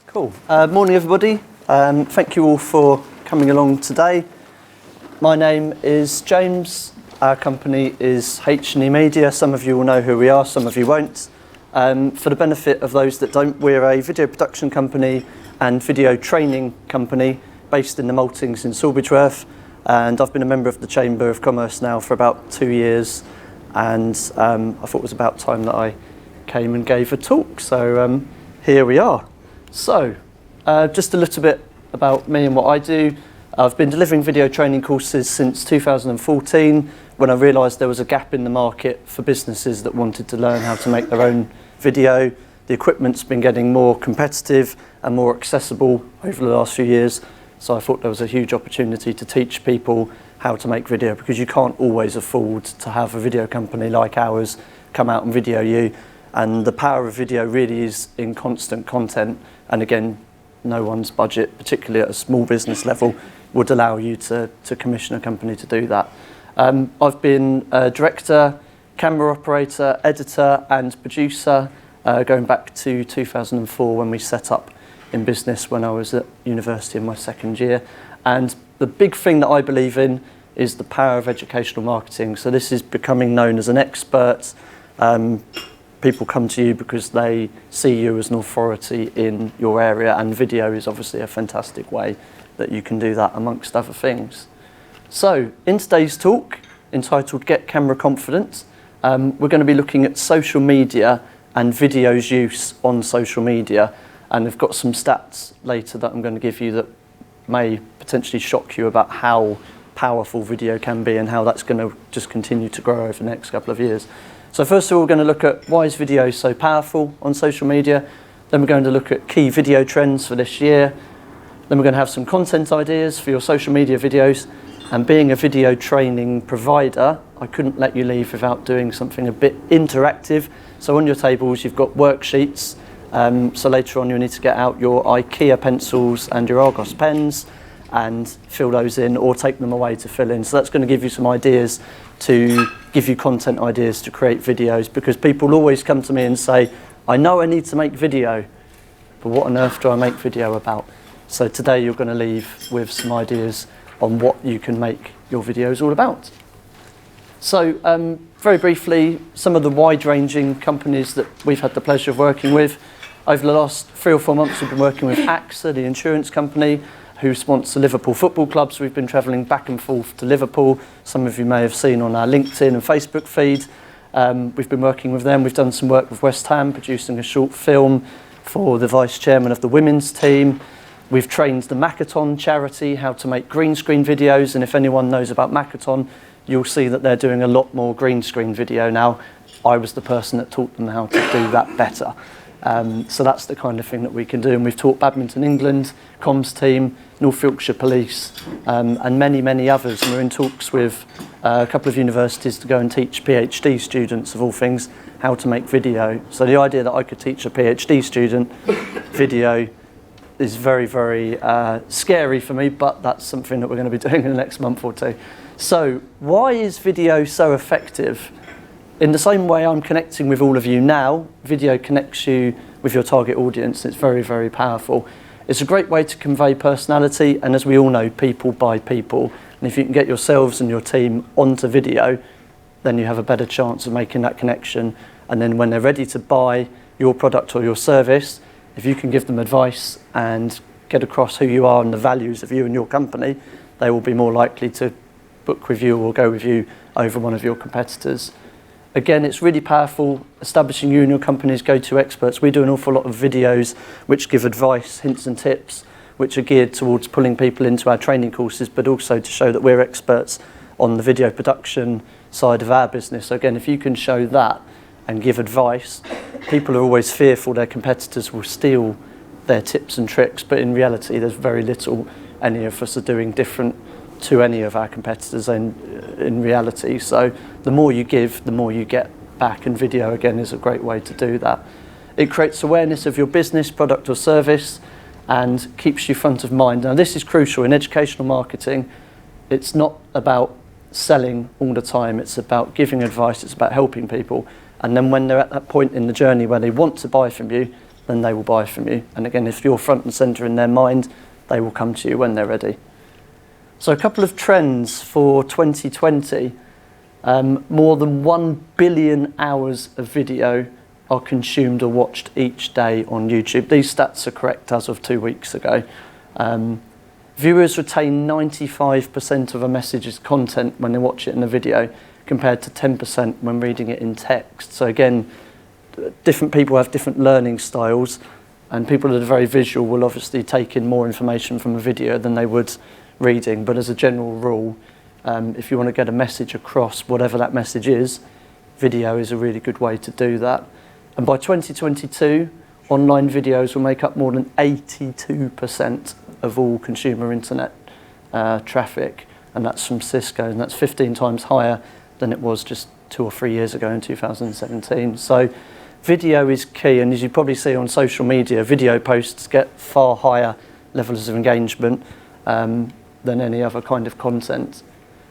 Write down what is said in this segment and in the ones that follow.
Cool. Morning, everybody. Thank you all for coming along today. My name is James. Our company is H&E Media. Some of you will know who we are, some of you won't. For the benefit of those that don't, we're a video production company and video training company based in the Maltings in Sawbridgeworth. And I've been a member of the Chamber of Commerce now for about 2 years. And I thought it was about time that I came and gave a talk. So here we are. So just a little bit about me and what I do. I've been delivering video training courses since 2014 when I realised there was a gap in the market for businesses that wanted to learn how to make their own video. The equipment's been getting more competitive and more accessible over the last few years. So I thought there was a huge opportunity to teach people how to make video, because you can't always afford to have a video company like ours come out and video you. And the power of video really is in constant content. And again, no one's budget, particularly at a small business level, would allow you to commission a company to do that. I've been a director, camera operator, editor and producer going back to 2004 when we set up in business when I was at university in my second year. And the big thing that I believe in is the power of educational marketing. So this is becoming known as an expert. People come to you because they see you as an authority in your area, and video is obviously a fantastic way that you can do that, amongst other things. So in today's talk, entitled Get Camera Confident, we're going to be looking at social media and video's use on social media. And I've got some stats later that I'm going to give you that may potentially shock you about how powerful video can be and how that's going to just continue to grow over the next couple of years. So first of all, we're going to look at why is video so powerful on social media. Then we're going to look at key video trends for this year. Then we're going to have some content ideas for your social media videos. And being a video training provider, I couldn't let you leave without doing something a bit interactive. So on your tables, you've got worksheets. So later on, you'll need to get out your IKEA pencils and your Argos pens and fill those in, or take them away to fill in. So that's going to give you some ideas to give you content ideas to create videos, because people always come to me and say, I know I need to make video, but what on earth do I make video about? So today you're going to leave with some ideas on what you can make your videos all about. So very briefly, some of the wide-ranging companies that we've had the pleasure of working with. Over the last 3 or 4 months, we've been working with AXA, the insurance company, who sponsor Liverpool football clubs. We've been travelling back and forth to Liverpool. Some of you may have seen on our LinkedIn and Facebook feed. We've been working with them. We've done some work with West Ham, producing a short film for the vice chairman of the women's team. We've trained the Makaton charity how to make green screen videos. And if anyone knows about Makaton, you'll see that they're doing a lot more green screen video now. I was the person that taught them how to do that better. So that's the kind of thing that we can do. And we've taught Badminton England, comms team, North Yorkshire Police, and many, many others. And we're in talks with a couple of universities to go and teach PhD students, of all things, how to make video. So the idea that I could teach a PhD student video is very, very scary for me, but that's something that we're going to be doing in the next month or two. So why is video so effective? In the same way I'm connecting with all of you now, video connects you with your target audience. It's very, very powerful. It's a great way to convey personality, and as we all know, people buy people. And if you can get yourselves and your team onto video, then you have a better chance of making that connection. And then when they're ready to buy your product or your service, if you can give them advice and get across who you are and the values of you and your company, they will be more likely to book with you or go with you over one of your competitors. Again, it's really powerful establishing you and your company's go-to experts. We do an awful lot of videos which give advice, hints and tips, which are geared towards pulling people into our training courses, but also to show that we're experts on the video production side of our business. So again, if you can show that and give advice, people are always fearful their competitors will steal their tips and tricks, but in reality, there's very little any of us are doing different to any of our competitors in reality. So the more you give, the more you get back, and video again is a great way to do that. It creates awareness of your business, product or service, and keeps you front of mind. Now this is crucial in educational marketing. It's not about selling all the time, it's about giving advice, it's about helping people. And then when they're at that point in the journey where they want to buy from you, then they will buy from you. And again, if you're front and centre in their mind, they will come to you when they're ready. So a couple of trends for 2020. More than 1 billion hours of video are consumed or watched each day on YouTube. These stats are correct as of 2 weeks ago. Viewers retain 95% of a message's content when they watch it in a video, compared to 10% when reading it in text. So again, different people have different learning styles, and people that are very visual will obviously take in more information from a video than they would reading. But as a general rule, if you want to get a message across, whatever that message is, video is a really good way to do that. And by 2022, online videos will make up more than 82% of all consumer internet traffic, and that's from Cisco, and that's 15 times higher than it was just 2 or 3 years ago in 2017. So video is key, and as you probably see on social media, video posts get far higher levels of engagement than any other kind of content.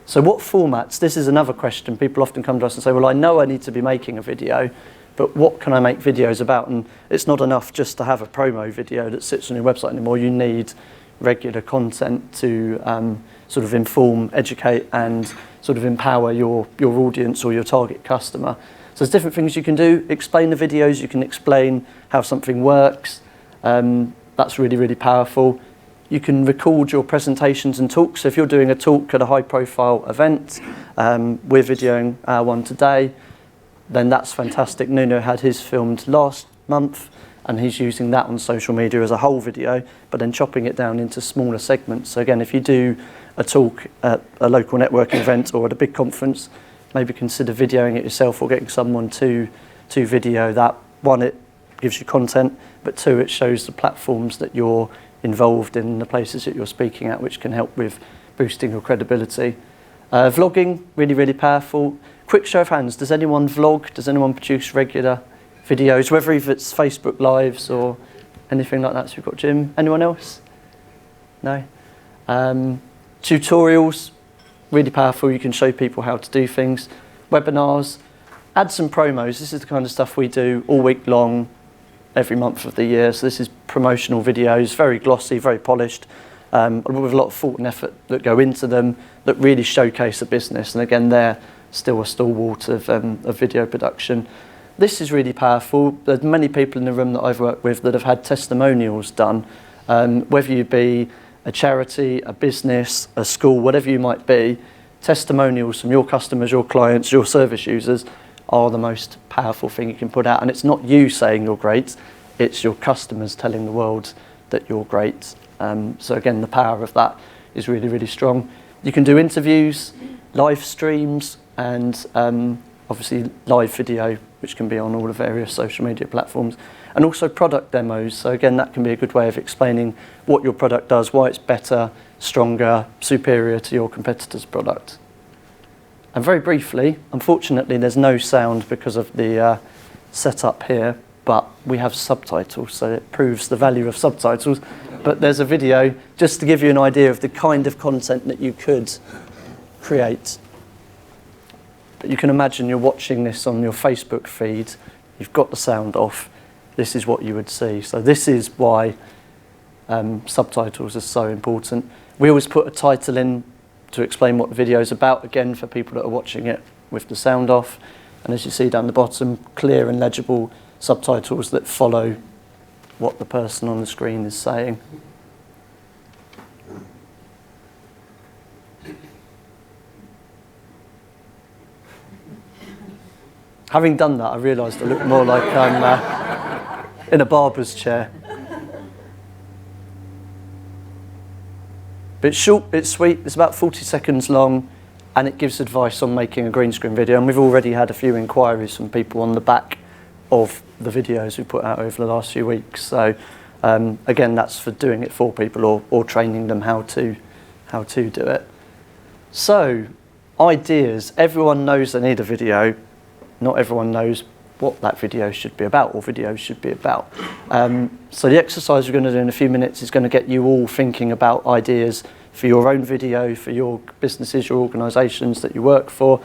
So what formats? This is another question. People often come to us and say, well, I know I need to be making a video, but what can I make videos about? And it's not enough just to have a promo video that sits on your website anymore. You need regular content to sort of inform, educate, and sort of empower your audience or your target customer. So there's different things you can do. Explain the videos. You can explain how something works. That's really, really powerful. You can record your presentations and talks. So if you're doing a talk at a high-profile event, we're videoing our one today, then that's fantastic. Nuno had his filmed last month, and he's using that on social media as a whole video, but then chopping it down into smaller segments. So again, if you do a talk at a local networking event or at a big conference, maybe consider videoing it yourself or getting someone to video that. One, it gives you content, but two, it shows the platforms that you're involved in, the places that you're speaking at, which can help with boosting your credibility. Vlogging, really, really powerful. Quick show of hands, does anyone vlog? Does anyone produce regular videos, whether it's Facebook Lives or anything like that? So we've got Jim. Anyone else? No? Tutorials, really powerful. You can show people how to do things. Webinars, ads and promos. This is the kind of stuff we do all week long, every month of the year. So this is promotional videos, very glossy, very polished, with a lot of thought and effort that go into them that really showcase a business. And again, they're still a stalwart of video production. This is really powerful. There's many people in the room that I've worked with that have had testimonials done, whether you be a charity, a business, a school, whatever you might be. Testimonials from your customers, your clients, your service users are the most powerful thing you can put out. And it's not you saying you're great, it's your customers telling the world that you're great. So again, the power of that is really, really strong. You can do interviews, live streams, and obviously live video, which can be on all the various social media platforms, and also product demos. So again, that can be a good way of explaining what your product does, why it's better, stronger, superior to your competitor's product. And very briefly, unfortunately, there's no sound because of the setup here, but we have subtitles, so it proves the value of subtitles. But there's a video just to give you an idea of the kind of content that you could create. But you can imagine you're watching this on your Facebook feed, you've got the sound off, this is what you would see. So this is why subtitles are so important. We always put a title in to explain what the video is about, again, for people that are watching it with the sound off. And as you see down the bottom, clear and legible subtitles that follow what the person on the screen is saying. Having done that, I realised I look more like I'm in a barber's chair. But it's short, it's sweet, it's about 40 seconds long, and it gives advice on making a green screen video. And we've already had a few inquiries from people on the back of the videos we put out over the last few weeks. So again, that's for doing it for people or training them how to do it. So ideas, everyone knows they need a video. Not everyone knows what that video should be about or videos should be about. So the exercise we're going to do in a few minutes is going to get you all thinking about ideas for your own video, for your businesses, your organisations that you work for.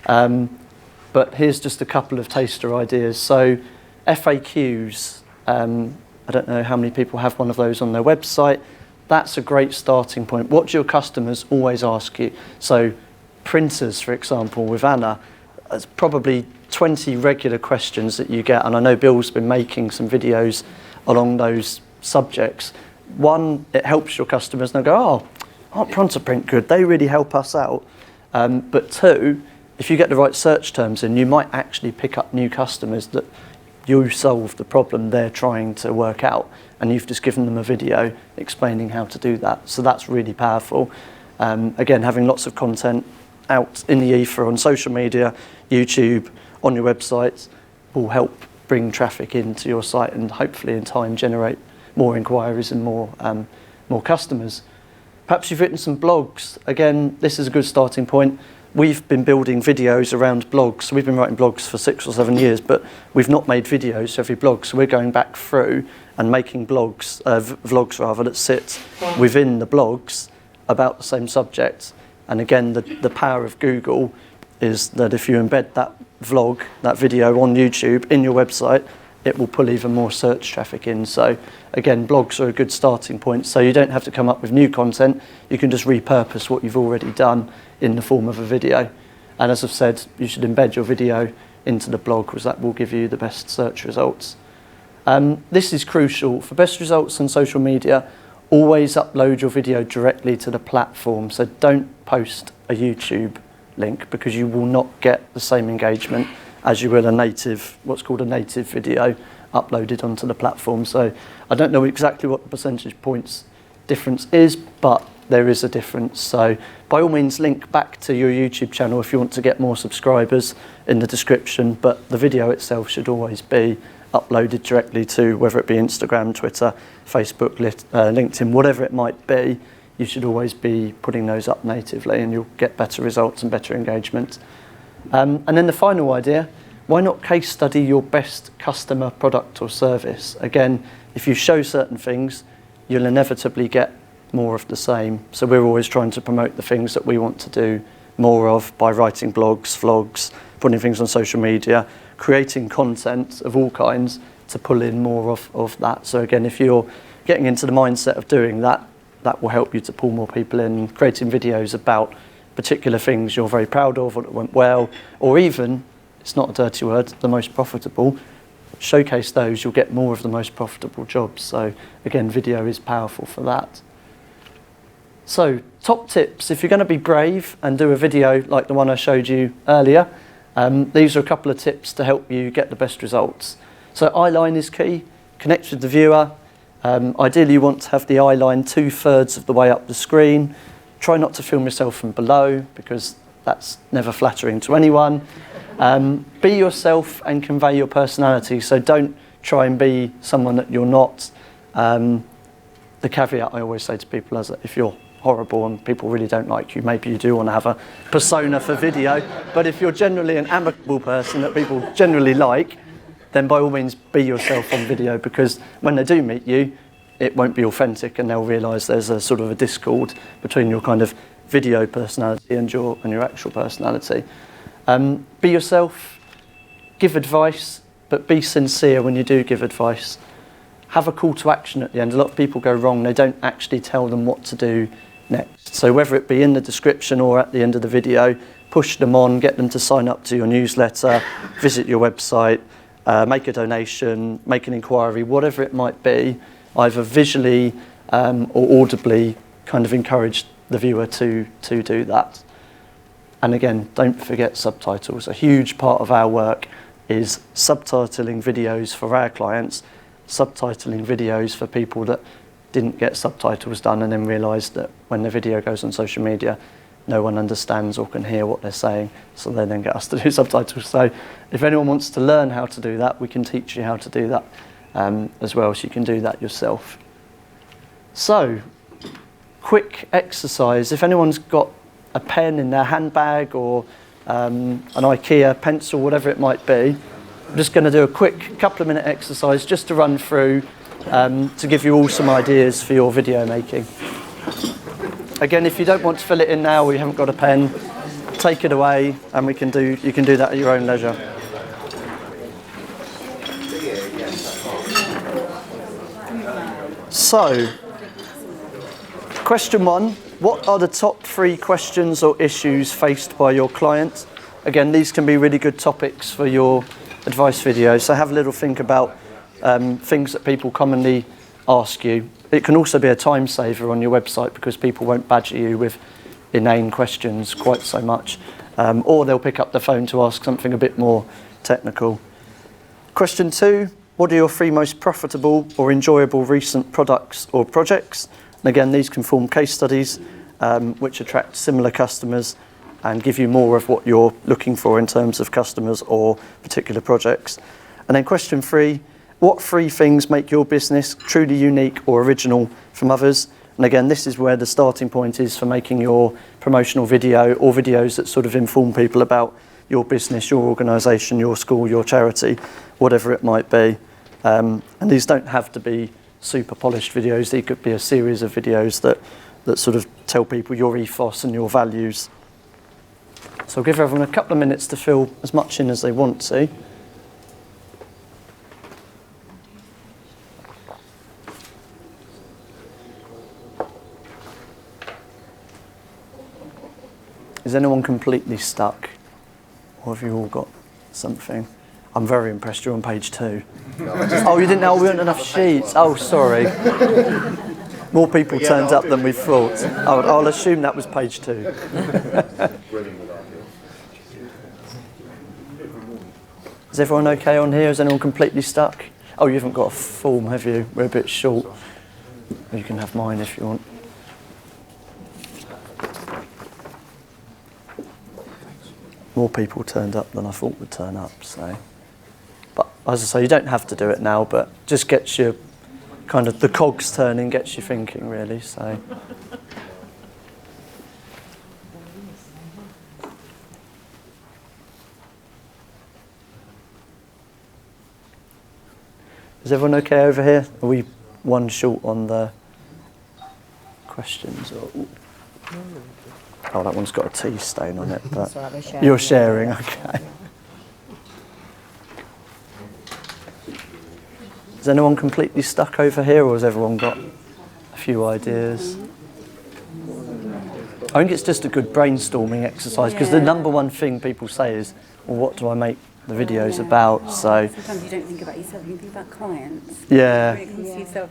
But here's just a couple of taster ideas. So FAQs, I don't know how many people have one of those on their website. That's a great starting point. What do your customers always ask you? So printers, for example, with Anna, there's probably 20 regular questions that you get, and I know Bill's been making some videos along those subjects. One, it helps your customers, and they'll go, oh, aren't Prontoprint good? They really help us out. But two, if you get the right search terms in, you might actually pick up new customers that you solve the problem they're trying to work out, and you've just given them a video explaining how to do that. So that's really powerful. Again, having lots of content out in the ether on social media, YouTube, on your websites will help bring traffic into your site and hopefully in time generate more inquiries and more customers. Perhaps you've written some blogs. Again, this is a good starting point. We've been building videos around blogs. So we've been writing blogs for 6 or 7 years, but we've not made videos for every blog. So we're going back through and making blogs, vlogs rather, that sit within the blogs about the same subject. And again, the power of Google is that if you embed that vlog, that video on YouTube in your website, it will pull even more search traffic in. So again, blogs are a good starting point. So you don't have to come up with new content. You can just repurpose what you've already done in the form of a video. And as I've said, you should embed your video into the blog because that will give you the best search results. This is crucial. For best results on social media, always upload your video directly to the platform. So don't post a YouTube link because you will not get the same engagement as you will a native, what's called a native video uploaded onto the platform. So I don't know exactly what the percentage points difference is, but there is a difference. So by all means, link back to your YouTube channel if you want to get more subscribers in the description, but the video itself should always be uploaded directly to whether it be Instagram, Twitter, Facebook, LinkedIn, whatever it might be. You should always be putting those up natively and you'll get better results and better engagement. And then the final idea, why not case study your best customer product or service? Again, if you show certain things, you'll inevitably get more of the same. So we're always trying to promote the things that we want to do more of by writing blogs, vlogs, putting things on social media, creating content of all kinds to pull in more of that. So again, if you're getting into the mindset of doing that, that will help you to pull more people in, creating videos about particular things you're very proud of or that went well, or even, it's not a dirty word, the most profitable. Showcase those, you'll get more of the most profitable jobs. So again, video is powerful for that. So top tips, if you're going to be brave and do a video like the one I showed you earlier, these are a couple of tips to help you get the best results. So eyeline is key, connect with the viewer. Ideally you want to have the eyeline 2/3 of the way up the screen. Try not to film yourself from below because that's never flattering to anyone. Be yourself and convey your personality. So don't try and be someone that you're not. The caveat I always say to people is that if you're horrible and people really don't like you, maybe you do want to have a persona for video. But if you're generally an amicable person that people generally like, then by all means be yourself on video because when they do meet you, it won't be authentic and they'll realise there's a sort of a discord between your kind of video personality and your actual personality. Be yourself, give advice, but be sincere when you do give advice. Have a call to action at the end. A lot of people go wrong, they don't actually tell them what to do next. So whether it be in the description or at the end of the video, push them on, get them to sign up to your newsletter, visit your website, make a donation, make an inquiry, whatever it might be. Either visually or audibly kind of encourage the viewer to do that. And again, don't forget subtitles. A huge part of our work is subtitling videos for our clients, subtitling videos for people that didn't get subtitles done and then realised that when the video goes on social media, no one understands or can hear what they're saying, so they then get us to do subtitles. So if anyone wants to learn how to do that, we can teach you how to do that as well, so you can do that yourself. So, quick exercise. If anyone's got a pen in their handbag or an IKEA pencil, whatever it might be, I'm just going to do a quick couple of minute exercise just to run through to give you all some ideas for your video making. Again, if you don't want to fill it in now or you haven't got a pen, take it away and you can do that at your own leisure. So, question 1, what are the top 3 questions or issues faced by your client? Again, these can be really good topics for your advice videos, so have a little think about things that people commonly ask you. It can also be a time saver on your website because people won't badger you with inane questions quite so much, or they'll pick up the phone to ask something a bit more technical. Question 2, what are your 3 most profitable or enjoyable recent products or projects? And again, these can form case studies which attract similar customers and give you more of what you're looking for in terms of customers or particular projects. And then question 3, what 3 things make your business truly unique or original from others? And again, this is where the starting point is for making your promotional video or videos that sort of inform people about your business, your organisation, your school, your charity, whatever it might be. And these don't have to be super polished videos. They could be a series of videos that sort of tell people your ethos and your values. So I'll give everyone a couple of minutes to fill as much in as they want to. Is anyone completely stuck? Or have you all got something? I'm very impressed you're on page 2. Oh, you didn't know we weren't enough sheets. Oh, sorry. More people turned up than we thought. I'll assume that was page 2. Is everyone okay on here? Is anyone completely stuck? Oh, you haven't got a form, have you? We're a bit short. You can have mine if you want. More people turned up than I thought would turn up, so. But as I say, you don't have to do it now, but just gets you kind of the cogs turning, gets you thinking really, so. Is everyone okay over here? Are we one short on the questions? Oh, that one's got a tea stain on it, but you're sharing, okay. Is anyone completely stuck over here, or has everyone got a few ideas? I think it's just a good brainstorming exercise, because the number one thing people say is, well, what do I make the videos about? So sometimes you don't think about yourself, you think about clients. Yeah. Yourself,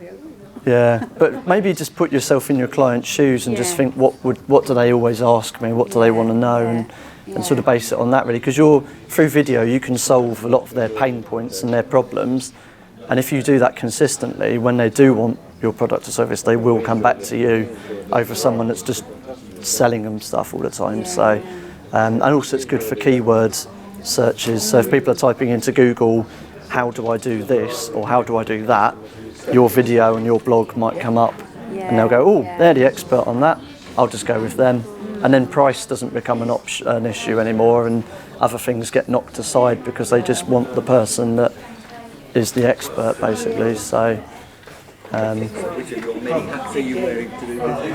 yeah, but maybe just put yourself in your client's shoes and just think, what do they always ask me? What do they want to know? And sort of base it on that really, because through video you can solve a lot of their pain points and their problems, and if you do that consistently, when they do want your product or service, they will come back to you over someone that's just selling them stuff all the time. So, and also it's good for keywords searches. So if people are typing into Google, how do I do this or how do I do that, your video and your blog might come up, and they'll go, oh, they're the expert on that, I'll just go with them. And then price doesn't become an issue anymore, and other things get knocked aside because they just want the person that is the expert, basically. So Which of your many hats are you wearing to do this?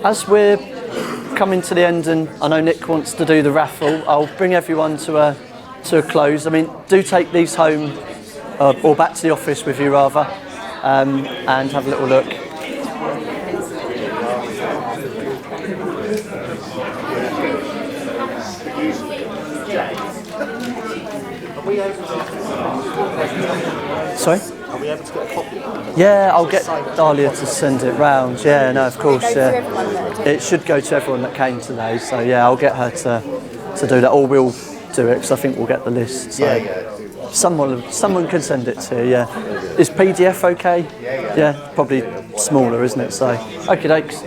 As we're coming to the end, and I know Nick wants to do the raffle, I'll bring everyone to a close. I mean, do take these home or back to the office with you rather, and have a little look. Sorry? Are we able to get a copy of it? Yeah, I'll get Dahlia to send it round. Yeah, no, of course. It should go to everyone that came today. So yeah, I'll get her to do that, or we'll do it because I think we'll get the list. So someone can send it to you. Yeah, is PDF okay? Yeah, probably smaller, isn't it? So okay, dokes.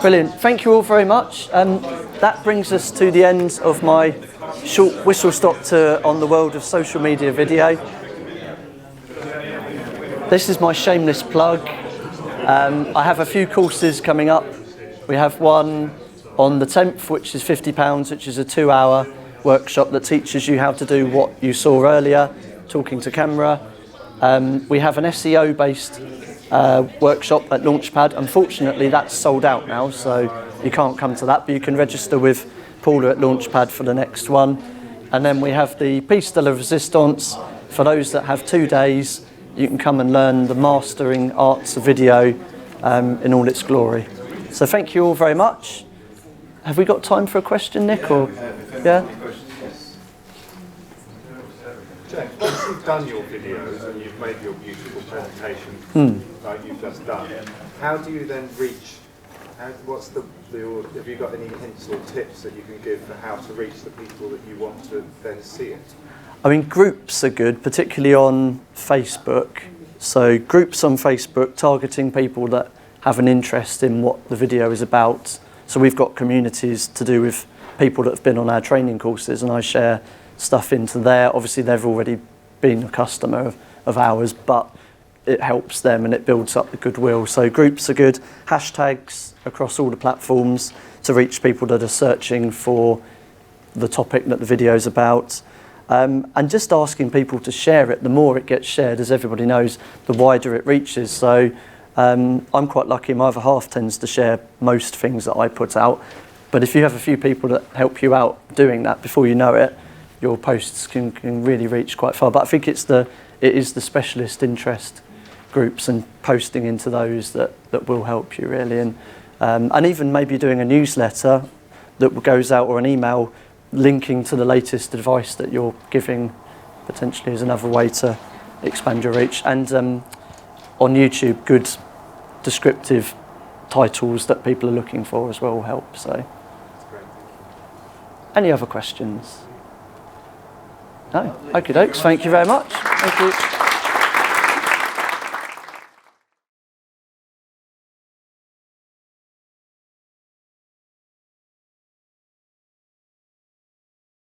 Brilliant. Thank you all very much. That brings us to the end of my short whistle-stop tour on the world of social media video. This is my shameless plug. I have a few courses coming up. We have one on the 10th, which is £50, which is a 2-hour workshop that teaches you how to do what you saw earlier, talking to camera. We have an SEO-based workshop at Launchpad. Unfortunately, that's sold out now, so you can't come to that, but you can register with Paula at Launchpad for the next one. And then we have the Piece de la Resistance. For those that have 2 days, you can come and learn the mastering arts of video in all its glory. So thank you all very much. Have we got time for a question, Nick? Or yeah? James, once you've done your videos and you've made your beautiful presentation like you've just done, how do you then reach? Have you got any hints or tips that you can give for how to reach the people that you want to then see it? I mean, groups are good, particularly on Facebook. So groups on Facebook targeting people that have an interest in what the video is about. So we've got communities to do with people that have been on our training courses, and I share stuff into there. Obviously, they've already been a customer of ours, but it helps them and it builds up the goodwill. So groups are good. Hashtags across all the platforms to reach people that are searching for the topic that the video is about. And just asking people to share it. The more it gets shared, as everybody knows, the wider it reaches. So I'm quite lucky. My other half tends to share most things that I put out. But if you have a few people that help you out doing that, before you know it, your posts can really reach quite far. But I think it is the specialist interest groups and posting into those that will help you really. And even maybe doing a newsletter that goes out, or an email linking to the latest advice that you're giving, potentially is another way to expand your reach. And on YouTube, good descriptive titles that people are looking for as well will help. So, any other questions? No? Okie dokes, thank you very much. Thank you.